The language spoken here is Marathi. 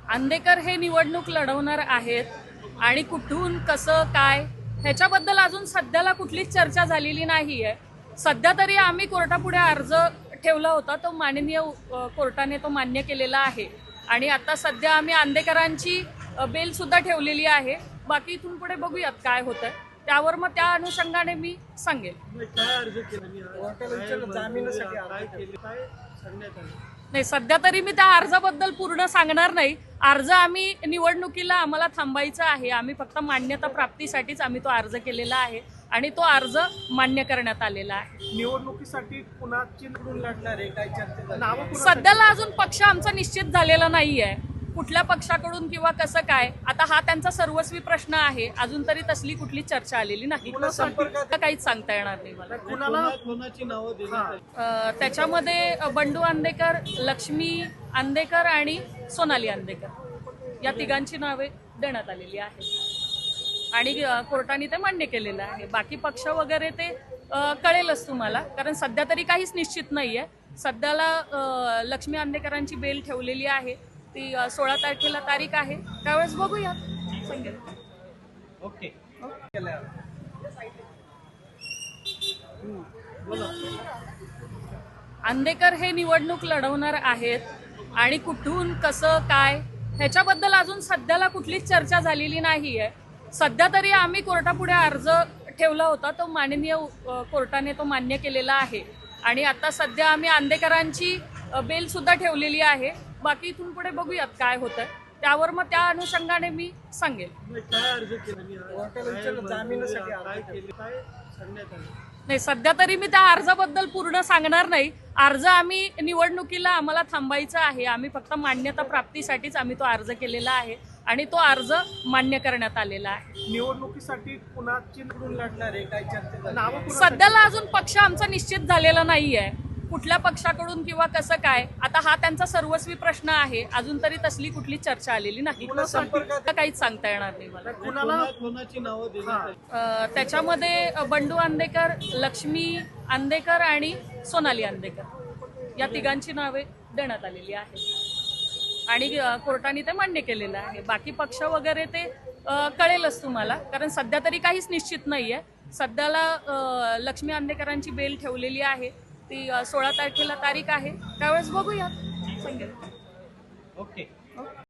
अंधेकर हे निवडणूक लढवणार आहेत आणि कुठून कसं काय ह्याच्याबद्दल अजून सध्याला कुठलीच चर्चा झालेली नाहीये। सध्या तरी आम्ही कोर्टापुढे अर्ज ठेवला होता, तो माननीय कोर्टाने तो मान्य केलेला आहे आणि आता सध्या आम्ही अंधेकरांची बेल सुद्धा ठेवलेली आहे। बाकी इथून पुढे बघूयात काय होतंय, त्यावर मग त्या अनुषंगाने मी सांगेल। नाही, सध्या तरी मी त्या अर्जाबद्दल पूर्ण सांगणार नाही। अर्ज आम्ही निवडणुकीला आम्हाला थांबायचा आहे, आम्ही फक्त मान्यता प्राप्तीसाठीच आम्ही तो अर्ज केलेला आहे आणि तो अर्ज मान्य करण्यात आलेला आहे। निवडणुकीसाठी कुणाची निवडून लढणार आहे काय चर्चा? सध्याला अजून पक्ष आमचा निश्चित झालेला नाहीये, कुठल्या पक्षाकडून किंवा कसं काय, आता हा त्यांचा सर्वस्वी प्रश्न आहे। अजून तरी तसली कुठली चर्चा आलेली नाही, काहीच सांगता येणार नाही मला। कोणाची नावं दिली? त्याच्यामध्ये बंडू अंधेकर, लक्ष्मी अंधेकर आणि सोनाली अंधेकर या तिघांची नावे देण्यात आलेली आहेत आणि कोर्टाने ते मान्य केलेलं आहे। बाकी पक्ष वगैरे ते कळेलच तुम्हाला, कारण सध्या तरी काहीच निश्चित नाहीये। सध्याला लक्ष्मी अंधेकरांची बेल ठेवलेली आहे, ती 16 तारखेला तारीख आहे, त्यावेळेस बघूया सांगेल। ओके। अंधेकर हे निवडणूक लढवणार आहेत आणि कुठून कसं काय ह्याच्याबद्दल अजून सध्याला कुठलीच चर्चा झालेली नाहीये। सध्या तरी आम्ही कोर्टापुढे अर्ज ठेवला होता, तो माननीय कोर्टाने तो मान्य केलेला आहे आणि आता सध्या आम्ही अंधेकरांची बेल सुद्धा ठेवलेली आहे। बाकी इथून पुढे बघूयात काय होतंय, त्यावर मग त्या अनुषंगाने मी सांगेल। नाही, सध्या तरी मी त्या अर्जाबद्दल पूर्ण सांगणार नाही। अर्ज आम्ही निवडणुकीला आम्हाला थांबायचा आहे, आम्ही फक्त मान्यता प्राप्तीसाठीच आम्ही तो अर्ज केलेला आहे आणि तो अर्ज मान्य करण्यात आलेला आहे। निवडणुकीसाठी कुणाची निवडून लढणार आहे काय चर्चा? सध्याला अजून पक्ष आमचा निश्चित झालेला नाहीये, कुठल्या पक्षाकडून किंवा कसं काय, आता हा त्यांचा सर्वस्वी प्रश्न आहे। अजून तरी तसली कुठली चर्चा आलेली नाही, काहीच सांगता येणार नाही मला। कोणाची नावं दिली? त्याच्यामध्ये बंडू अंधेकर, लक्ष्मी अंधेकर आणि सोनाली अंधेकर या तिघांची नावे देण्यात आलेली आहेत आणि कोर्टाने ते मान्य केलेलं आहे। बाकी पक्ष वगैरे ते कळेलच तुम्हाला, कारण सध्या तरी काहीच निश्चित नाहीये। सध्याला लक्ष्मी अंधेकरांची बेल ठेवलेली आहे, ती 16 तारखेला तारीख आहे, त्यावेळेस बघूया सांगेल। ओके।